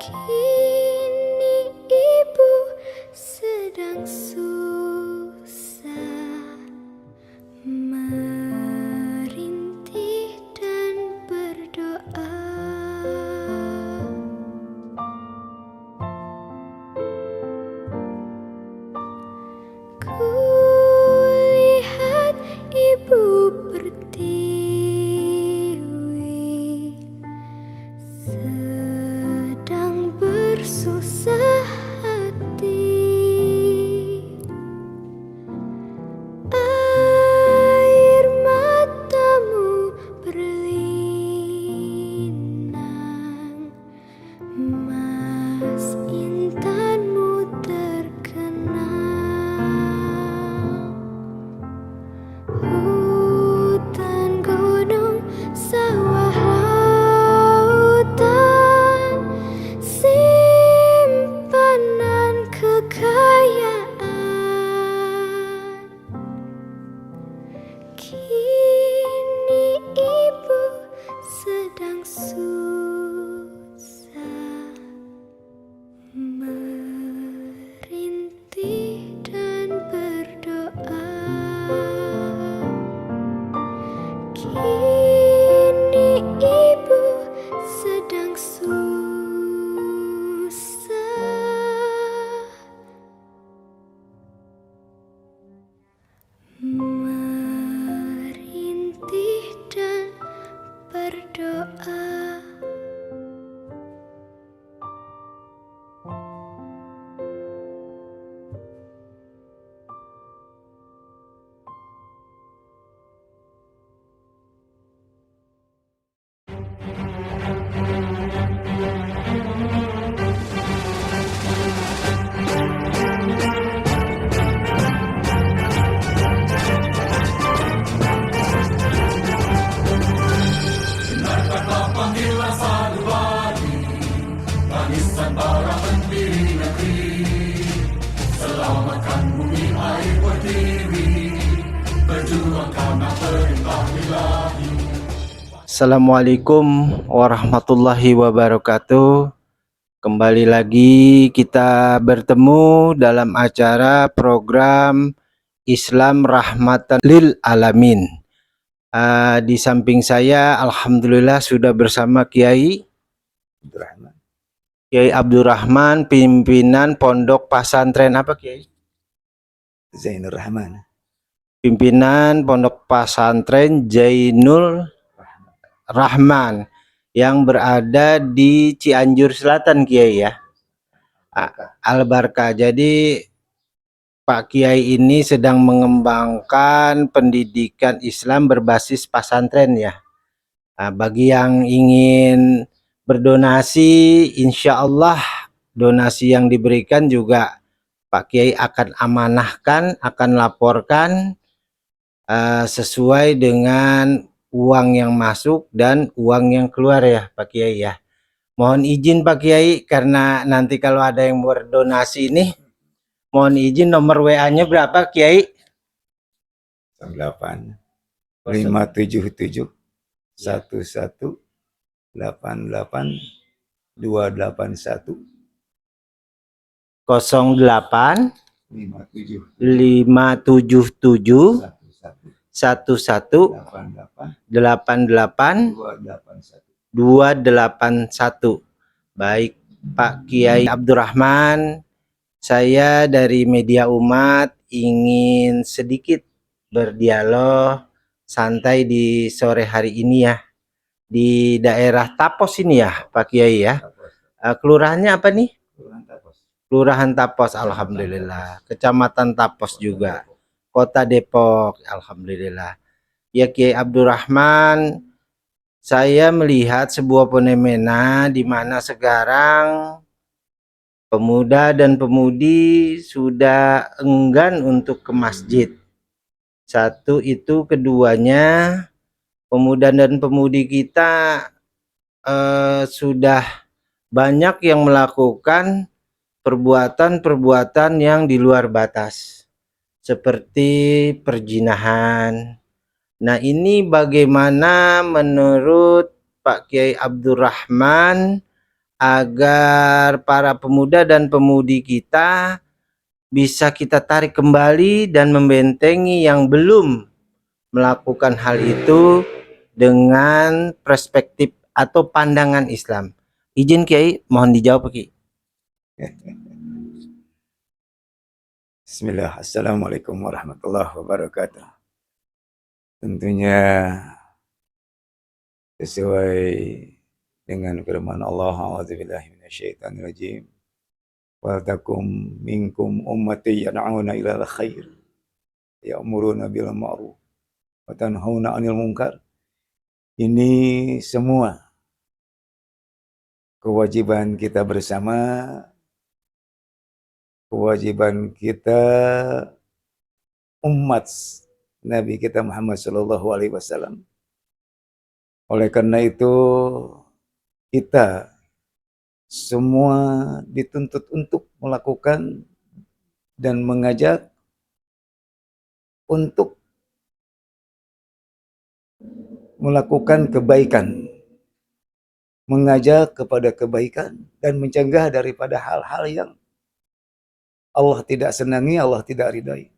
Kini ibu sedang susah, merintih dan berdoa. Kulihat ibu pertiwi, sedang bersusah hati. Air matamu berlinang, mas intanmu terkenang. Hutan, gunung, sawah, lautan, simpanan kekayaan. Kini ibu sedang susah, merintih dan berdoa. Kini ibu sedang susah, merintih dan berdoa. Assalamualaikum warahmatullahi wabarakatuh. Kembali lagi kita bertemu dalam acara program Islam Rahmatan lil Alamin. Di samping saya alhamdulillah sudah bersama Kiai Abdurrahman, pimpinan Pondok Pesantren apa Kiai? Zainur Rahman. Pimpinan Pondok Pesantren Zainul Rahman yang berada di Cianjur Selatan Kiai ya, Al-Barkah. Jadi Pak Kiai ini sedang mengembangkan pendidikan Islam berbasis pesantren ya. Bagi yang ingin berdonasi, insya Allah donasi yang diberikan juga Pak Kiai akan amanahkan, akan laporkan sesuai dengan uang yang masuk dan uang yang keluar ya Pak Kiai ya. Mohon izin Pak Kiai, karena nanti kalau ada yang berdonasi ini, mohon izin nomor WA-nya berapa Kiai? 8 577 11 88 281 08 577 577 11 88 281. Baik Pak Kiai Abdurrahman, saya dari Media Umat ingin sedikit berdialog santai di sore hari ini ya, di daerah Tapos ini ya Pak Kiai ya. Kelurahannya apa nih? Kelurahan Tapos, alhamdulillah. Kecamatan Tapos juga, Kota Depok, alhamdulillah. Ya Kiai Abdurrahman, saya melihat sebuah fenomena di mana sekarang pemuda dan pemudi sudah enggan untuk ke masjid. Satu itu, keduanya pemuda dan pemudi kita sudah banyak yang melakukan perbuatan-perbuatan yang di luar batas, seperti perzinahan. Nah, ini bagaimana menurut Pak Kiai Abdurrahman agar para pemuda dan pemudi kita bisa kita tarik kembali dan membentengi yang belum melakukan hal itu dengan perspektif atau pandangan Islam. Izin Kiai, mohon dijawab Ki. Bismillah. Assalamualaikum warahmatullahi wabarakatuh. Tentunya sesuai dengan firman Allah, a'udzubillahi minasyaitonirrajim. Wa takum minkum ummati yad'una ilal khair ya'muruna bil ma'ruf wa tanhauna 'anil munkar. Ini semua kewajiban kita bersama, kewajiban kita umat Nabi kita Muhammad sallallahu alaihi wasallam. Oleh karena itu kita semua dituntut untuk melakukan dan mengajak untuk melakukan kebaikan, mengajak kepada kebaikan dan mencegah daripada hal-hal yang Allah tidak senangi, Allah tidak ridai.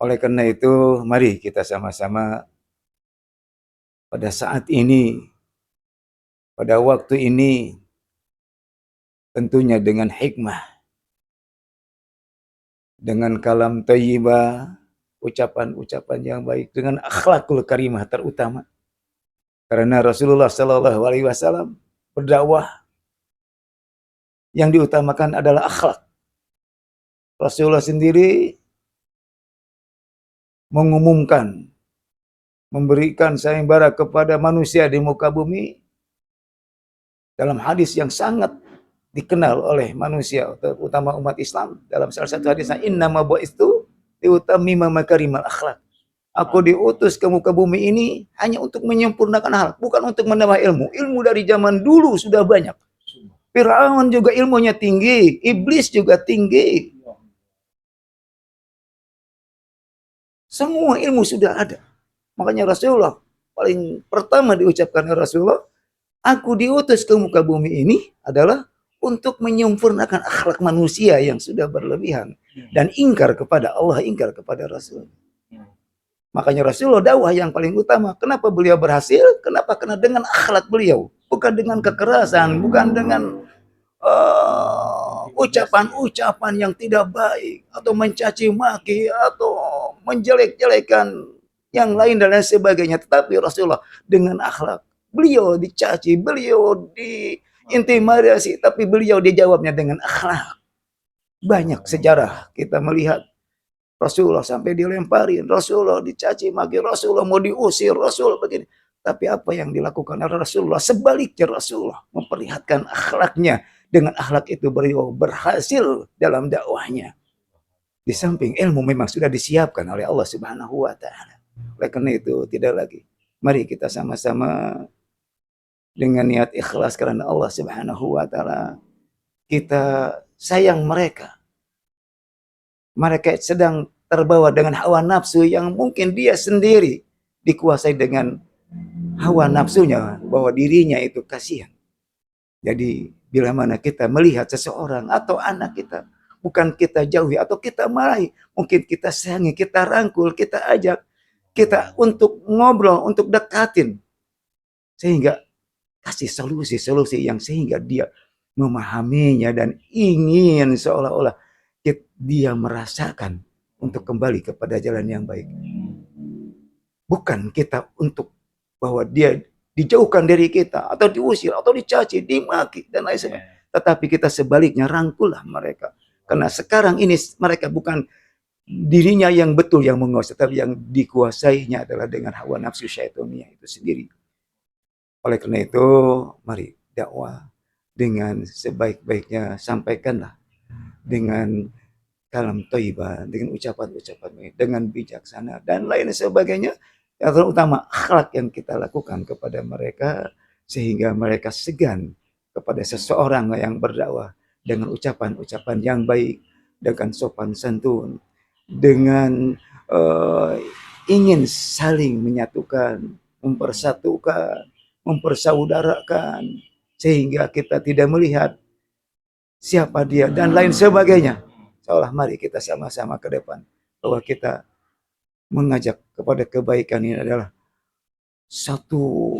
Oleh karena itu, mari kita sama-sama pada saat ini, pada waktu ini, tentunya dengan hikmah, dengan kalam thayyibah, ucapan-ucapan yang baik, dengan akhlakul karimah terutama. Karena Rasulullah Sallallahu Alaihi Wasallam berdakwah yang diutamakan adalah akhlak. Rasulullah sendiri mengumumkan, memberikan sayembara kepada manusia di muka bumi dalam hadis yang sangat dikenal oleh manusia, terutama umat Islam. Dalam salah satu hadisnya, innama bu'istu liutammima makarimal akhlak. Aku diutus ke muka bumi ini hanya untuk menyempurnakan hal, bukan untuk menambah ilmu. Ilmu dari zaman dulu sudah banyak. Firaun juga ilmunya tinggi, iblis juga tinggi. Semua ilmu sudah ada. Makanya Rasulullah paling pertama diucapkan oleh Rasulullah, aku diutus ke muka bumi ini adalah untuk menyempurnakan akhlak manusia yang sudah berlebihan dan ingkar kepada Allah, ingkar kepada Rasul. Makanya Rasulullah dakwah yang paling utama. Kenapa beliau berhasil? Kenapa? Karena dengan akhlak beliau, bukan dengan kekerasan, bukan dengan ucapan-ucapan yang tidak baik atau mencaci maki atau menjelek-jelekan yang lain dan lain sebagainya. Tetapi Rasulullah dengan akhlak, beliau dicaci, beliau diintimidasi, tapi beliau dijawabnya dengan akhlak. Banyak sejarah kita melihat Rasulullah sampai dilemparin, Rasulullah dicaci maki, Rasulullah mau diusir, Rasulullah begini. Tapi apa yang dilakukan oleh Rasulullah? Sebaliknya Rasulullah memperlihatkan akhlaknya. Dengan akhlak itu beliau berhasil dalam dakwahnya. Di samping ilmu memang sudah disiapkan oleh Allah Subhanahu wa taala. Oleh karena itu tidak lagi. Mari kita sama-sama dengan niat ikhlas karena Allah Subhanahu wa taala. Kita sayang mereka. Mereka sedang terbawa dengan hawa nafsu yang mungkin dia sendiri dikuasai dengan hawa nafsunya, bahwa dirinya itu kasihan. Jadi bila mana kita melihat seseorang atau anak kita, bukan kita jauhi atau kita marahi, mungkin kita sayangi, kita rangkul, kita ajak, kita untuk ngobrol, untuk dekatin, sehingga kasih solusi-solusi yang sehingga dia memahaminya dan ingin seolah-olah dia merasakan untuk kembali kepada jalan yang baik. Bukan kita untuk bahwa dia dijauhkan dari kita atau diusir atau dicaci, dimaki dan lain sebagainya. Tetapi kita sebaliknya rangkullah mereka. Karena sekarang ini mereka bukan dirinya yang betul yang menguasai, tapi yang dikuasainya adalah dengan hawa nafsu syaitannya itu sendiri. Oleh karena itu, mari dakwah dengan sebaik-baiknya, sampaikanlah dengan kalam thayyibah, dengan ucapan-ucapan, dengan bijaksana dan lain sebagainya. Yang terutama akhlak yang kita lakukan kepada mereka sehingga mereka segan kepada seseorang yang berdakwah dengan ucapan-ucapan yang baik, dengan sopan santun, dengan ingin saling menyatukan, mempersatukan, mempersaudarakan, sehingga kita tidak melihat siapa dia dan lain sebagainya. Seolah mari kita sama-sama ke depan bahwa kita mengajak kepada kebaikan ini adalah satu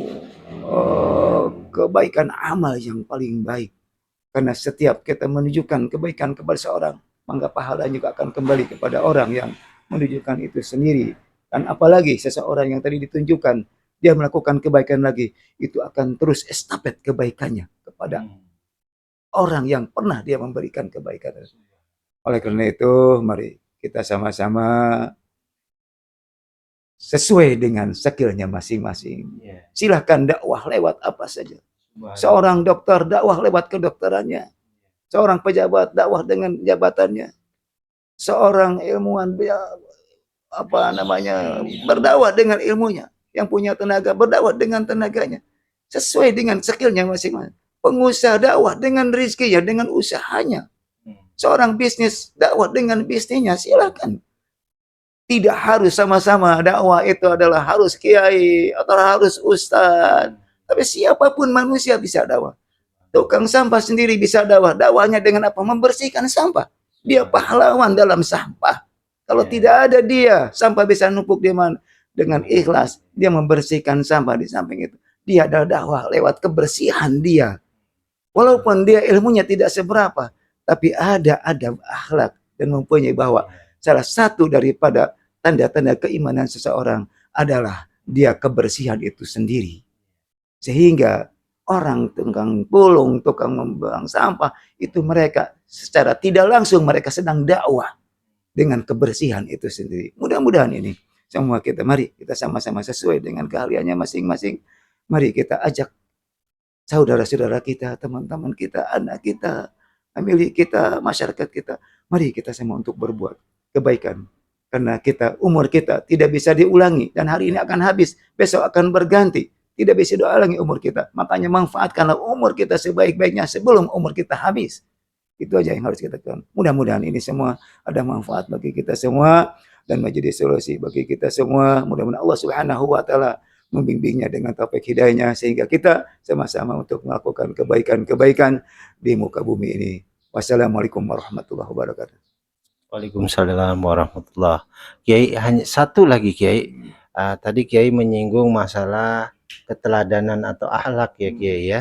kebaikan amal yang paling baik. Karena setiap kita menunjukkan kebaikan kepada seorang, maka pahala juga akan kembali kepada orang yang menunjukkan itu sendiri. Dan apalagi seseorang yang tadi ditunjukkan, dia melakukan kebaikan lagi, itu akan terus estafet kebaikannya kepada orang yang pernah dia memberikan kebaikan. Oleh karena itu, mari kita sama-sama sesuai dengan skillnya masing-masing. Silahkan dakwah lewat apa saja. Seorang dokter dakwah lewat kedokterannya. Seorang pejabat dakwah dengan jabatannya. Seorang ilmuwan berdakwah dengan ilmunya. Yang punya tenaga berdakwah dengan tenaganya. Sesuai dengan skillnya masing-masing. Pengusaha dakwah dengan rezekinya, dengan usahanya. Seorang bisnis dakwah dengan bisnisnya, silakan. Tidak harus sama-sama dakwah itu adalah harus kiai atau harus ustadz. Tapi siapapun manusia bisa dakwah. Tukang sampah sendiri bisa dakwah. Dakwahnya dengan apa? Membersihkan sampah. Dia pahlawan dalam sampah. Kalau tidak ada dia, sampah bisa numpuk di mana? Dengan ikhlas, dia membersihkan sampah di samping itu. Dia adalah dakwah lewat kebersihan dia. Walaupun dia ilmunya tidak seberapa, tapi ada adab akhlak dan mempunyai bahwa salah satu daripada tanda-tanda keimanan seseorang adalah dia kebersihan itu sendiri. Sehingga orang tukang pulung, tukang membuang sampah, itu mereka secara tidak langsung mereka sedang dakwah dengan kebersihan itu sendiri. Mudah-mudahan ini semua kita, mari kita sama-sama sesuai dengan keahliannya masing-masing. Mari kita ajak saudara-saudara kita, teman-teman kita, anak kita, famili kita, masyarakat kita. Mari kita semua untuk berbuat kebaikan. Karena umur kita tidak bisa diulangi. Dan hari ini akan habis, besok akan berganti. Tidak bisa diulangi umur kita. Makanya manfaatkanlah umur kita sebaik-baiknya sebelum umur kita habis. Itu aja yang harus kita lakukan. Mudah-mudahan ini semua ada manfaat bagi kita semua. Dan menjadi solusi bagi kita semua. Mudah-mudahan Allah Subhanahu wa Ta'ala membimbingnya dengan taufik hidayahnya. Sehingga kita sama-sama untuk melakukan kebaikan-kebaikan di muka bumi ini. Wassalamualaikum warahmatullahi wabarakatuh. Waalaikumsalam warahmatullahi. Kiai, hanya satu lagi Kiai. Tadi Kiai menyinggung masalah keteladanan atau akhlak ya Kiai ya.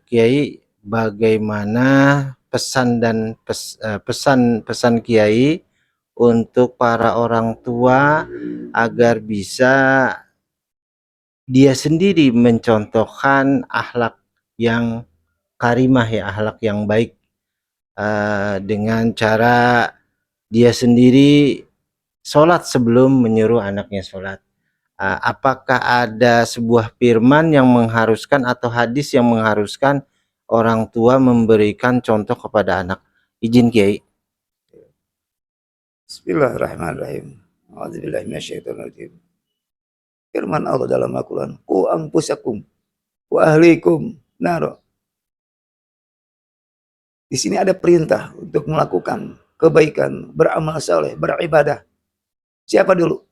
Kiai, bagaimana pesan dan pesan Kiai untuk para orang tua agar bisa dia sendiri mencontohkan akhlak yang karimah ya, akhlak yang baik dengan cara dia sendiri sholat sebelum menyuruh anaknya sholat. Apakah ada sebuah firman yang mengharuskan atau hadis yang mengharuskan orang tua memberikan contoh kepada anak? Izin Kiai. Bismillahirrahmanirrahim. A'udzubillahi minasyaitonirrajim. Firman Allah dalam Al-Quran, "Qu anfusakum wa ahlikum nar." Di sini ada perintah untuk melakukan kebaikan, beramal saleh, beribadah. Siapa dulu?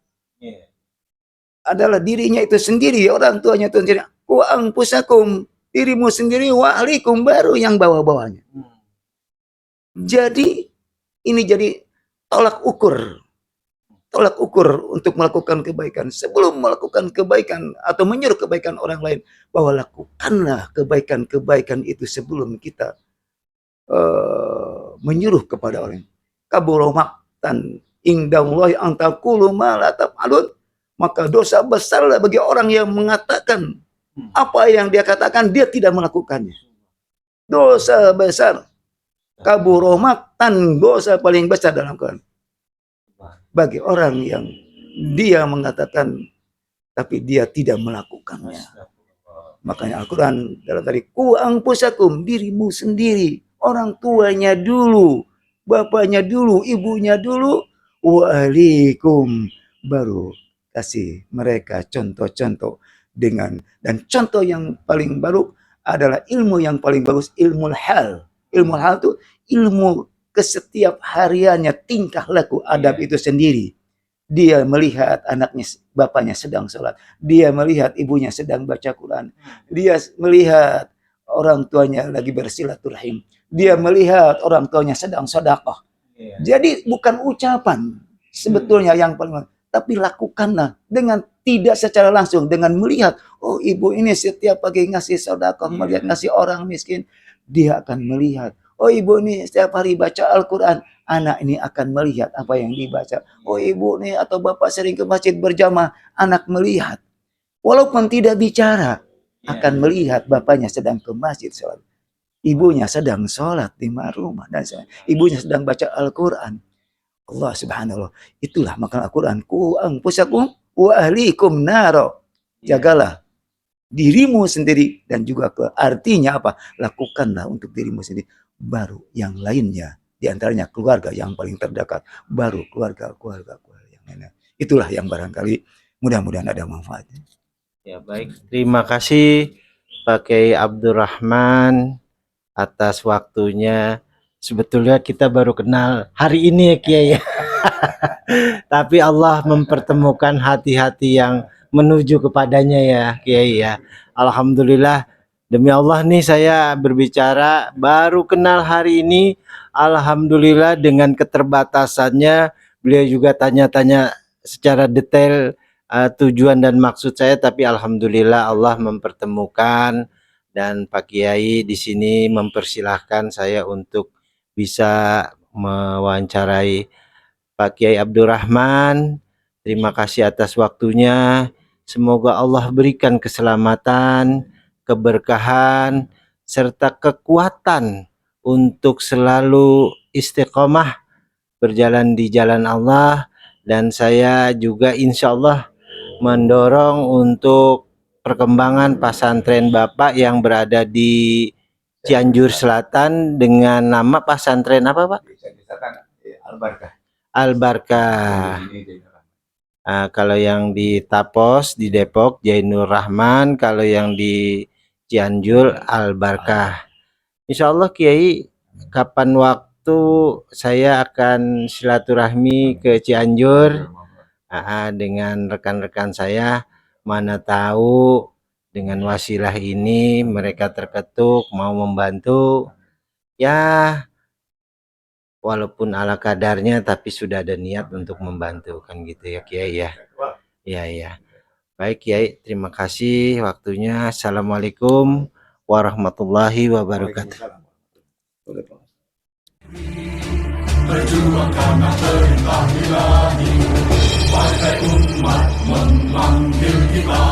Adalah dirinya itu sendiri, orang tuanya itu sendiri. Qu anfusakum, dirimu sendiri, wa ahlikum, baru yang bawa-bawanya. Jadi ini jadi tolak ukur untuk melakukan kebaikan. Sebelum melakukan kebaikan atau menyuruh kebaikan orang lain, bahwa lakukanlah kebaikan-kebaikan itu sebelum kita menyuruh kepada orang. Kabura maqtan indallahi an taqulu ma la taf'alun. Maka dosa besarlah bagi orang yang mengatakan apa yang dia katakan dia tidak melakukannya. Dosa besar. Kabura maqtan, dosa paling besar dalam Quran. Bagi orang yang dia mengatakan tapi dia tidak melakukannya. Makanya Al-Quran dalam tadi, "Qu anfusakum", dirimu sendiri, orang tuanya dulu, bapaknya dulu, ibunya dulu, wa ahlikum, baru kasih mereka contoh-contoh dengan, dan contoh yang paling baru adalah ilmu yang paling bagus, ilmu hal. Ilmu hal itu ilmu kesetiap hariannya, tingkah laku adab itu sendiri. Dia melihat anaknya, bapaknya sedang sholat. Dia melihat ibunya sedang baca Quran. Dia melihat orang tuanya lagi bersilaturahim. Dia melihat orang tuanya sedang sedekah. Jadi bukan ucapan sebetulnya yang paling, tapi lakukanlah dengan tidak secara langsung, dengan melihat, oh ibu ini setiap pagi ngasih sedekah, melihat ngasih orang miskin, dia akan melihat. Oh ibu ini setiap hari baca Al-Quran, anak ini akan melihat apa yang dibaca. Oh ibu ini atau bapak sering ke masjid berjamaah, anak melihat. Walaupun tidak bicara, akan melihat bapaknya sedang ke masjid sholat. Ibunya sedang sholat di rumah. Dan ibunya sedang baca Al-Quran. Allah subhanahu wa ta'ala. Itulah makna Al-Quran. Ku anfusakum wa ahlikum naro. Jagalah dirimu sendiri dan juga artinya apa? Lakukanlah untuk dirimu sendiri. Baru yang lainnya. Di antaranya keluarga yang paling terdekat. Baru keluarga yang lainnya. Itulah yang barangkali mudah-mudahan ada manfaatnya. Ya baik, terima kasih Pak Kiai Abdurrahman atas waktunya. Sebetulnya kita baru kenal hari ini ya Kiai ya. Tapi Allah mempertemukan hati-hati yang menuju kepadanya ya Kiai ya. Alhamdulillah, demi Allah nih saya berbicara baru kenal hari ini. Alhamdulillah dengan keterbatasannya beliau juga tanya-tanya secara detail tujuan dan maksud saya, tapi alhamdulillah Allah mempertemukan dan Pak Kiai di sini mempersilahkan saya untuk bisa mewawancarai Pak Kiai Abdurrahman. Terima kasih atas waktunya. Semoga Allah berikan keselamatan, keberkahan, serta kekuatan untuk selalu istiqomah berjalan di jalan Allah. Dan saya juga insya Allah mendorong untuk perkembangan pesantren Bapak yang berada di Cianjur Selatan dengan nama pesantren apa Pak? Al-Barkah. Al-Barkah. Kalau yang di Tapos di Depok Jainur Rahman, kalau yang di Cianjur Al-Barkah. Insya Allah Kiai, kapan waktu saya akan silaturahmi ke Cianjur dengan rekan-rekan saya, mana tahu dengan wasilah ini mereka terketuk mau membantu ya, walaupun ala kadarnya tapi sudah ada niat untuk membantu kan gitu ya Kiai ya. Ya. Baik Kiai, terima kasih waktunya. Assalamualaikum warahmatullahi wabarakatuh. Berjuang karena perintah ilahi, partai umat memanggil kita.